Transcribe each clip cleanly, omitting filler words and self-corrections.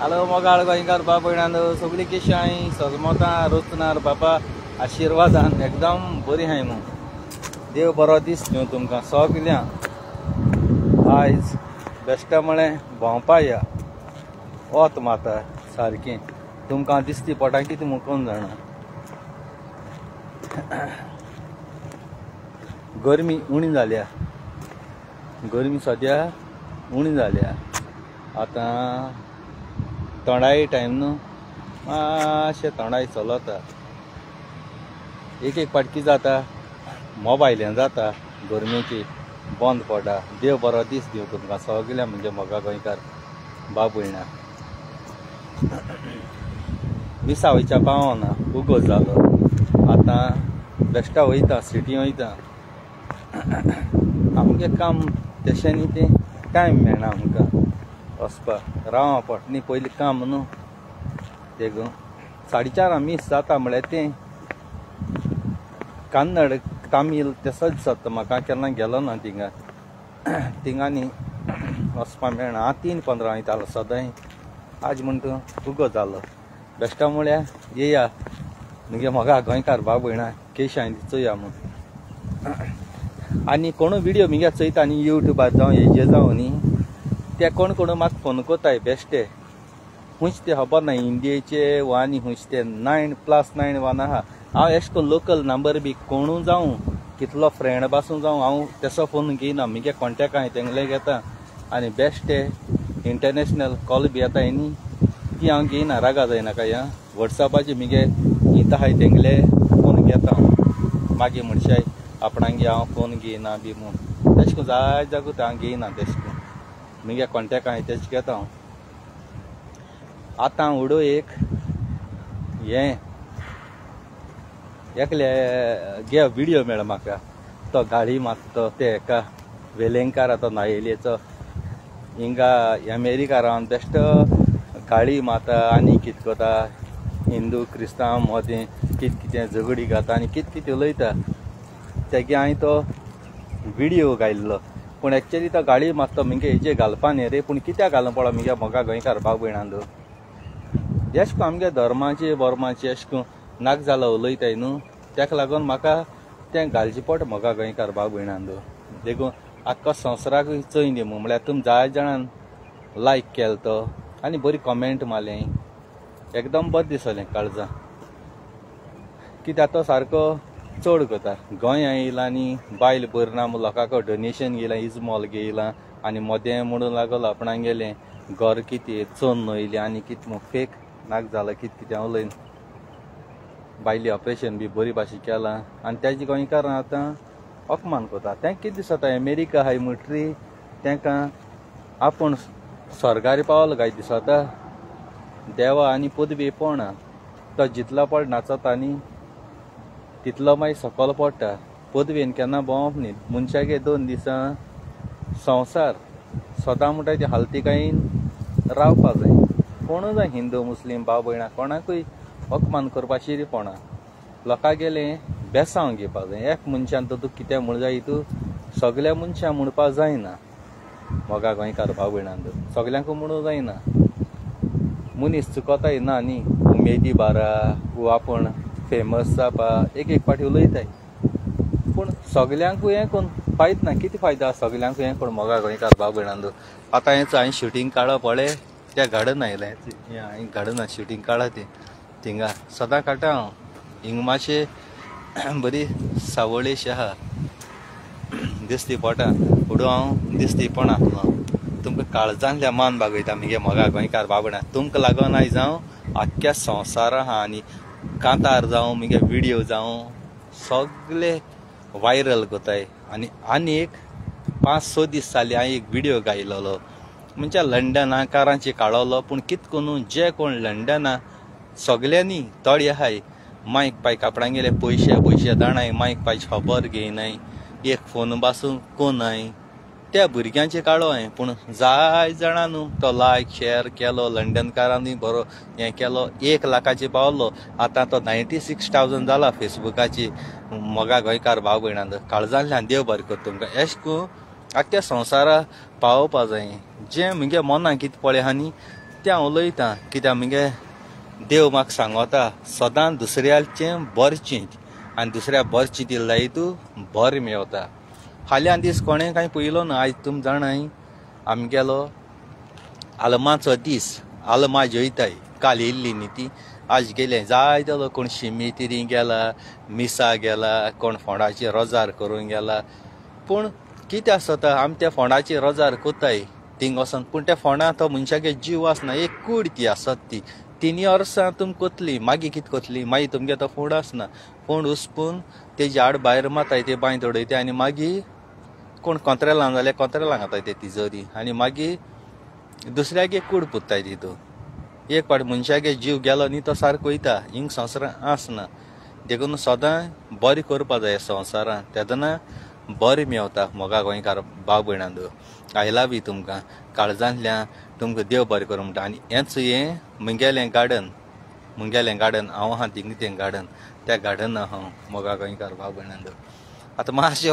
Hello मोगाळ गोंयकार बाब भयणांनो सगळी कशी हाय सजमतां रोचनार बाबा आशिर्वादान एकदम बरी हाय न्हू देव बरो दीस दिवं तुमकां सगल्यांक आयज बेश्टे म्हळें भोंवपा या वत माता सारकें तुमकां दिसती पोटां कितें म्हूण कोण जाणा गरमी उणी जाल्या गरमी सद्या उणी जाल्या आतां थंडाई टायम न्हू मातशें थंडाई चलता एक पाटकी जाता मोबायलें जाता गरमेची बंद पडा देव बरो दीस दिवं तुमकां सगल्या म्हणजे मोगा गोंयकार बाब भयणां विसावयच्या पावना उगो जालो आतां बेश्टा वयता सिटी वयता आमगे काम तशें न्ही तें टायम मेळना आमकां वचपाक रावों पडटा न्ही पयलीं काम न्हू देखून 4:30 मिस जाता म्हळ्यार तें कन्नड तामील ते सद्द म्हाका केन्ना गेलो ना थिंगा न्ही वचपाक मेळना हांव 3:15 वयतालो सदांय आज म्हणटा उगो जालो बेश्टा म्हळ्यार येया म्हगे मोगा गोंयकार बाब भयणां केशी हांवें चोया म्हूण आनी कोण व्हिडिओ म्हगे चयता न्ही युट्यूबार जावं हेजेर जावं न्ही ते कोण म्हाका फोन कोत्ताय बेश्टे खूंयच ते खबर ना इंडियेचे वा आनी खूंयच ते 9+9 आहा हांव एश कोन्न लोकल नंबर बी कोणू जावं कितलो फ्रेंड पासून जावं हांव तेसो फोन घेयना म्हगे कॉन्टेक्ट हांवें तेंगले घेता आनी बेश्टे इंटरनॅशनल कॉल बी येताय न्ही ती हांव घेयना रागा जायनाका ह्या वॉट्सॅपाचेर म्हगे इता आहाय तेंगले फोन घेता हांव मागीर म्हणशाय आपणांगे हांव फोन घेयना बी म्हूण तेश कोन्न जाय जागूत हांव घेयना तेश कोन्न म्हगे कॉन्टेक्ट हांवें तेच घेता हांव आतां उडो एक हें एकले गे व्हिडिओ मेळ म्हाका तो गाडी मारता ते एका वेलेंकार तो नायेलेचो हिंगा अमेरिका रावन बेश्टो गाडी मारता आनी कितें कोता हिंदू क्रिस्तांव मदें कितें झगडी घाता आनी कितें उलयता तेगे हांवें तो व्हिडिओ घायल्लो पूण एक्चुअली तो गाडी मारता म्हगे हेजेर घालपा न्ही रे पूण कित्याक घालूं पडो म्हगे मोगा गोंयकार बाब भयणांदो एश कोन्न आमगे धर्माचे बर्माचे एश कोन्न नाक जालो उलयताय न्हू तेका लागून म्हाका तें घालचें पडटा मोगा गोंयकार बाब भयणांदो देखून आख्खो संवसाराक चोय न्ही म्हळ्यार तुमी जाय जाणान लायक केलो तो आनी बरी कॉमेंट मारलें एकदम बरें दिसलें काळजां कित्याक तो सारको चड कोता गोंया येयला आनी बायल बरी ना म्हूण लोकांक डोनेशन घेयलां इजमॉल घेयलां आनी मोदें म्हणून लागलो आपणाक गेलें घर कितें चोन नोयलें आनी कितें म्हूण फेक नाक जालो कितें उलयन बायली ऑपरेशन बी बरी भाशेन केलां आनी तेजे गोंयकारां आतां अपमान कोता तें कितें दिसता अमेरिका आहाय म्हणटरी तेंकां आपूण स्वर्गार पावलो काय दिसता देवा आनी पदवी पडना तो जितलो पड नाचता न्ही तितलो मागीर सकयल पडटा पदवेन केन्ना भोंवप न्ही मनशागे 2 दिसां संवसार सदां म्हणटा ती हालतीकायेन रावपा जाय कोणूय जाय हिंदू मुस्लीम भाव भयणां कोणाकूय अपमान करपा शिरीपणां लोकां गेलें बेसांव घेवपा जाय एक मनशान तूं कितें म्हूण जाय तूं सगल्या मनशां म्हणपा जायना मोगा गोंयकार भाव भयणांदो सगल्यांकूय म्हणूं जायना मनीस चुकोताय ना न्ही उमेदी बारा वो आपूण फेमस जावपा एक पाटी उलयताय पूण सगल्यांकूय हें कोन्न फायद ना कितें फायदो आसा सगल्यांकूय हें कोण मोगा गोंयकार भाव भयणांदो आतां हांवें शूटिंग काडप पळय त्या गार्डन आयलें हांवें गार्डनां शूटिंग काडा तें थिंगा सदां काडटा हांव हिंगा मातशें बरी सावळेशी आहा दिसती पोटा फुडो हांव दिसती पोणा तुमकां काळजांतल्या मान बागयता म्हगे मोगा गोंयकार बाब भयणां तुमकां लागून आयज हांव आख्ख्या संवसारा आहा आनी कांतार जावं म्हगे व्हिडिओ जावं सगळे वायरल कोताय आनी एक 5-6 दीस जालीं हांवें एक व्हिडिओ घायलोलो म्हणजे लंडना कारांची काडलो पूण कितें करून जे कोण लंडना सगल्यांनी तोडे आहाय मायक पायक आपणाक गेले पयशे दाणाय मायक पायची खबर घेयनाय एक फोन पासून कोनाय त्या भुरग्यांचे काडो हांवें पूण जाय जाणा न्हू तो लायक शेअर केलो लंडनकारांनी बरो हें केलो 1 लाखाचे पावलो आतां तो 96,000 जाला फेसबुकाची मोगा गोंयकार भाव भयणांदो काळजांतल्यान देव बरें कर तुमकां एश करून आख्ख्या संवसारा पावोवपा जाय जें म्हगे मनाक कितें पळय आहा न्ही कित्या उलयता कित्याक मगे देव म्हाका सांगता सदां दुसऱ्याचें बरें चिंत आनी दुसऱ्या बरें चिंतील जाय तूं बरें मेवता. हाल्यां दीस कोणें कांय पयलो ना. आयज तुमी जाणाय आमगेलो आलमाचो दीस. आलमा जेयताय काल येयल्ली न्ही ती. आज गेले जायतो कोण शिमितिरी गेला, मिसा गेला, कोण फोंडाची रोजार करूंक गेला. पूण कितें आसता आमी त्या फोंडाची रोजार कोताय थिंग वचोन. पूण त्या फोंडां तो मनशागे जीव आसना. एक कूड ती आसत ती 3 वर्सां तुमी कोतली मागीर कितें कोतली. मागीर तुमगे तो फोंड आसना. फोंड उस्पून तेजी आड भायर माताय ते बांयत उडयताय आनी मागीर कोण कोंत्रेलां जाल्यार कोंत्रेलां घाताय ते तिजोरी आनी मागीर दुसऱ्याक एक कूड पुत्ताय तितू. एक फावट मनशागे जीव गेलो न्ही तो सारको वयता. हिंग संवसारांत आसना. देखून सदां बरें करपा जाय संवसारांत. तेदना बरें मेवता मोगा गोंयकार भाव भयणांदो. आय लव यू तुमकां. काळजांतल्यान तुमकां देव बरें करूं म्हणटा. आनी हेंच हें मुगेलें गार्डन हांव आहा थिंग तें गार्डन. त्या गार्डनांत हांव मोगा गोंयकार भाव भयणांदो. आतां मातशें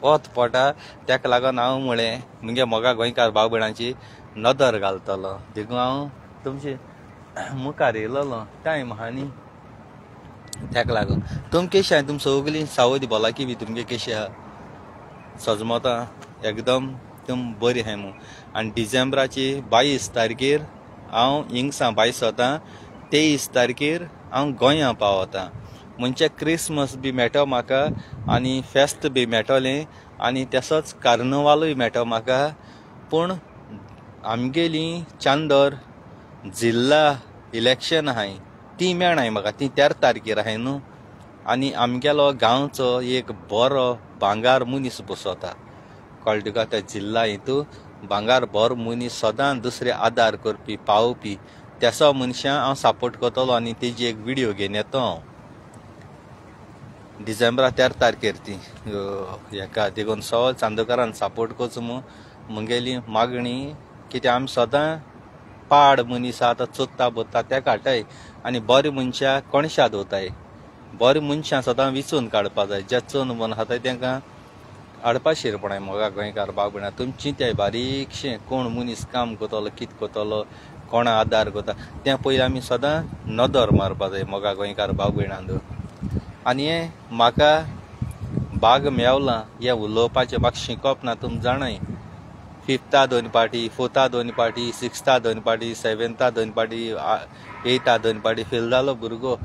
वत पडटा ताका लागून हांव म्हळें मुगे मोगा गोंयकार भाव भयणांची नदर घालतलो. देखून हांव तुमचे मुखार येयलोलो टायम आहा न्ही ताका लागून. तुम केशें आहाय. तुम सगलीं सावदी भलायकी बी तुमगे केशें आहा. सजमता एकदम तुम बरी आहाय म्हूण. आनी डिसेंबराची 22 तारखेर हांव हिंगसां भायर सरतां. 23 तारखेर हांव गोंयां पावता. म्हणजे क्रिसमस बी मेळटो म्हाका आनी फेस्त बी मेळटोलें आनी तसोच कार्नवालूय मेळटो म्हाका. पूण आमगेली चांदोर जिल्ला इलेक्शन आहाय ती मेळनाय म्हाका. ती 13 तारखेर आहाय न्हू. आनी आमगेलो गांवचो एक बरो भांगार मनीस बसोता. कळ्ळें तुका. त्या जिल्ला हितू भांगार बरो मनीस सदां दुसरे आदार करपी पावोवपी तेसो मनशां हांव सपोर्ट करतलो आनी तेजी एक व्हिडिओ घेवन येतो हांव डिसेंबरा 13 तारखेर ती हेका. देखून सगळ्या चांदोकारान सपोर्ट करचो म्हूण मुगेली मागणी. कित्याक आमी सदां पाड मनीस आतां चोत्ता बोत्ता ते काडटाय आनी बरें मनशां कोणशां दवरताय. बरें मनशां सदां विचून काडपा जाय. जे चोन मन आहाय तांकां हाडपा शिरपणाय मोगा गोंयकार भाव भयणां. तुमी चिंत्याय बारीकशें कोण मनीस काम करतलो कितें करतलो कोणा आदार करता तें पयलीं आमी सदां नदर मारपा जाय मोगा गोंयकार भाव भयणांदो. आनी हें म्हाका भाग मेवलां हें उलोवपाचें म्हाका शिकोवप ना. तुमी जाणाय 5th 2 पाटी 4th 2 पाटी 6th 2 पाटी 7th 2 पाटी 8th 2 पाटी फेल जालो भुरगो.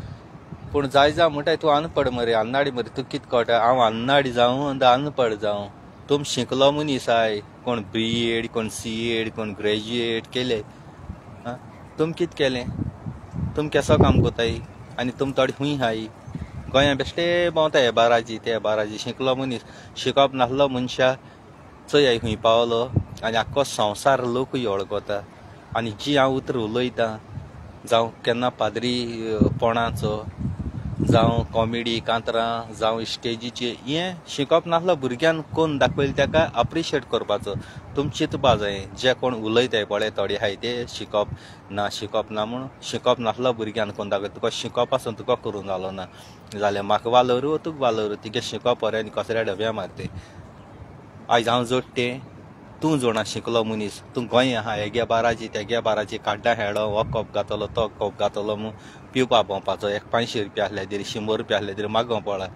पूण जाय जा म्हणटाय तूं अनपड मरे अन्नाडी मरे तूं कितें कळटा. हांव अन्नाडी जावं अनपड जावं. तुम शिकलो मनीस आहाय. कोण B.Ed कोण C.Ed कोण ग्रॅज्युएट केले. तुम कितें केलें. तुम केसो काम कोताय आनी तुम थोडे खूंय हाय. गोंयां बेश्टे भोंवताय हे बाराजी ते बाराजी. शिकलो मनीस शिकप नासलो मनशां चोय खूंय पावलो आनी आख्खो संवसार लोकूय वळखता. आनी जी हांव उतर उलयतां जावं केन्ना पाद्री पोणाचो जावं कॉमेडी कांतरां जावं स्टेजीचेर हें शिकप नासलो भुरग्यान कोण दाखयलें ताका अप्रिशिएट करपाचो. तुमी चिंतपा जाय जे कोण उलयताय पळय थोडे आहाय ते शिकप ना म्हूण. शिकप नासलो भुरग्यान कोण दाखय. तुका शिकप आसून तुका करूंक जालो ना जाल्यार म्हाका वालोरू तुका वालोरू. तिगे शिकप बरें आनी कसऱ्या डब्या मारते. आयज हांव जोडटें तूं जोडा शिकलो मनीस. तूं गोंय आहा हेगे बाराजी तेगे बाराजी काड्डा खेळो हो कप घातलो तो कप घातलो म्हूण पिवपा भोंवपाचो. एक 500 रुपया आहले तरी 100 रुपया आहले तरी मागोवं पडला.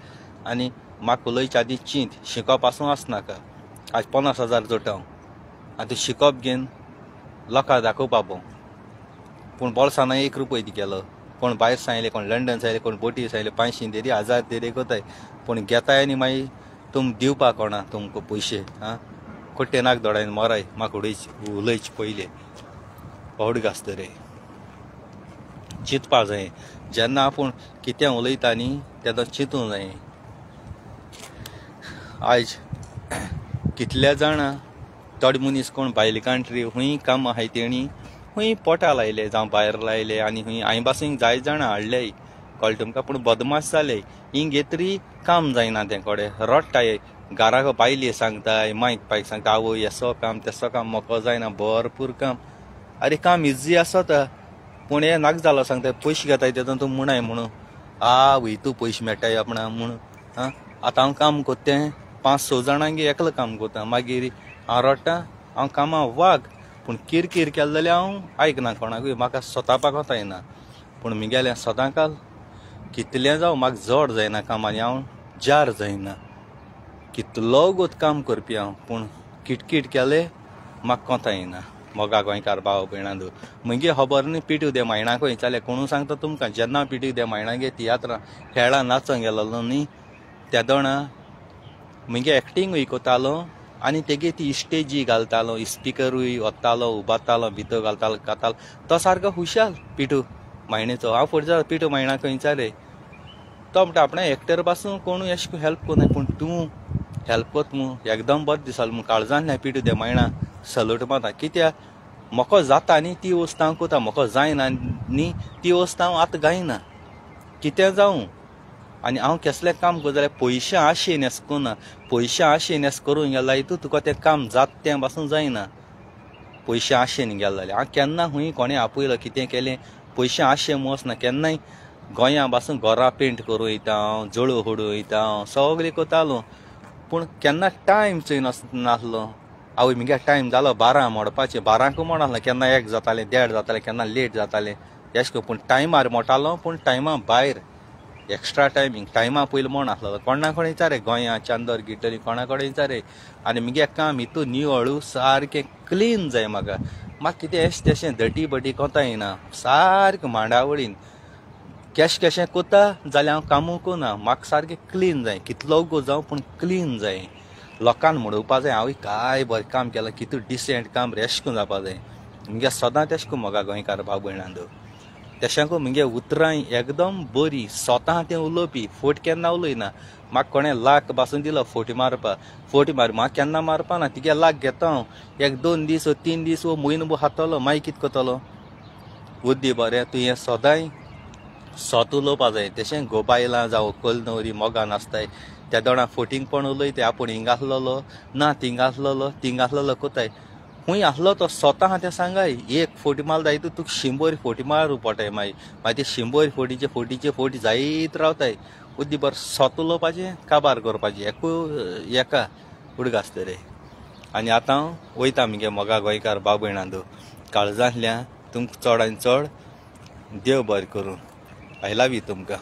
आनी म्हाका उलयच्या आदीं चिंत शिकप आसूं आसनाका. आज 50,000 जोडटा हांव आनी तूं शिकप घेवन लोकांक दाखोवपा भोंव. पूण बोळसाना 1 रुपया दी केलो. कोण भायर सायले कोण लंडन सायले कोण बोटी सायले 500 तरी 1000 तरी कोताय. पूण घेताय आनी मागीर तुम दिवपा कोणा तुमकां पयशे कोट्टे नाक दोडायन मोराय म्हाका उलयचे पयले व्हड आसता रे. चिंतपा जाय जेन्ना आपूण कितें उलयता न्ही तेन्ना चिंतूंक जाय. आयज कितले जाणां थोडे मनीस कोण भायले कंट्री खूंय काम आहाय तेणी खूंय पोटा लायले जावं भायर लायले आनी खूंय हांवें पासून जाय जाणां हाडले कळ्ळें तुमकां. पूण बदमाश जाले. हिंग येतरी काम जायना ते कडेन रडटाय. घराको बायले सांगताय मायक पायक सांगता आवय येसो काम तेसो काम मोको जायना भरपूर काम. अरे काम इजी आसता पूण हें नाक जालो सांगताय पयशे घेताय तेतून तूं म्हणूय म्हणून वय तूं पयशे मेळटाय आपणा म्हूण. आतां हांव काम कोत्तें 5-6 जाणांगे एकलो काम कोता. मागीर हांव रडटा हांव कामां वाग पूण किरकिर केलें जाल्यार हांव आयकना कोणाकूय, म्हाका स्वतापाक कोता येना. पूण म्हगेलें सदांकाल कितलें जावं म्हाका जड जायना कामांनी, हांव जार जायना. कितलो गोत काम करपी हांव, पूण किटकिट केलें म्हाका कोता येना. मोगा गोंयकार भाव भयणांदो, म्हगे खबर न्ही पिटी दे मायणाक वयताले. कोणू सांगता तुमकां, जेन्ना हांव पिटी दे मायणागे तियात्रां खेळां नाचोंक गेलोलो न्ही, त्या दोणा म्हगे एक्टींगूय कोतालो आनी तेगे ती इस्टेजी घालतालो, स्पिकरूय वतालो, उबारतालो, भितर घालतालो, कातालो. तो सारको हुशार पिटू मायणेचो. हांव फुडें पिटू मायणाक वयताले, तो म्हणटा आपणें एक्टर पासून कोणूय अशें हेल्प कोन्नाय, पूण तूं हेल्प कोत मू. एकदम बरें दिसलो म्हूण काळजांतल्यान पिटू दे मायणा सल्यूट मारता. कित्याक म्हाका जाता न्ही ती वस्त हांव कोता, म्हाका जायना न्ही ती वस्त हांव आतां गायना. कितें जावं आनी हांव कसलें काम करता जाल्यार पयशे आशेन हें कोन्ना. पयशे आशेन हें करूंक गेला हितून तुका तें काम जात तें पासून जायना. पयशे आशेन गेले जाल्यार हांव केन्ना खूंय कोणें आपयलो कितें केलें पयशे आशेन वचना. केन्नाय गोंया पासून घरां पेंट करूं वयता हांव, जळो होडूं वयता हांव, सगळें कोतालो. पूण केन्ना टायम चोय नासलो. आवय म्हगे टायम जालो 12 मोडपाचें, 12क मोडना. केन्ना 1 जातालें, 1:30 जातालें, केन्ना लेट जातालें अशें करून. पूण टायमार मोडटालो, पूण टायमा भायर एक्स्ट्रा टायमींग टायमा पयलीं म्हण आसलो. कोणा कडेन विचारे गोंया चांदर गिटरी कोणा कडेन विचारे. आनी म्हगे काम हितून निवळू सारकें क्लीन जाय. म्हाका कितें एशें तेशें धटी बटी कोता येना. सारकें मांडावळीन केशें कोता जाल्यार हांव कामू कोना. म्हाका सारकें क्लीन जाय, कितलो गो जावं पूण क्लीन जाय. लोकांक म्हणोवपा जाय हांवें काय बरें काम केलां, कितू डिसेंट काम रे अशें करून जावपा जाय. म्हगे सदां तेशें करून म्हाका गोंयकार भाव भयणांदो. तशें करून म्हगे उतरां एकदम बरीं, स्वता तें उलोवपी. फोट केन्ना उलयना. म्हाका कोणें लाख पासून दिलो फोटी मारपा, म्हाका केन्ना मारपा ना. तिगे लाख घेता हांव, 1-2 दीस वो 3 दीस वो म्हयनो खातलो, मागीर कितें कोतलो. बुद्दी बरें, तूं हें सदांय स्वता उलोवपा जाय. तशें गोबायलां जावं कोलनवरी मोगा नासताय त्या दोणा फोटींग पण उलयताय. आपूण हिंग आसलोलो ना थिंग आसलोलो कोताय. खूंय आसलो तो स्वता तें सांगाय. 1 फोटी मारता हितून तुका 100 फोटी मारूं पडटाय. मागीर ते 100 फोटी जायत रावताय. बुद्दी बरें स्वता उलोवपाचें, काबार करपाचें, एका उडगास रे. आनी आतां हांव वयता म्हगे मोगा गोंयकार भाव भयणांदो. काळजांतल्यान तुमकां चड आनी चड देव बरें करूं. आय लव यू तुमकां.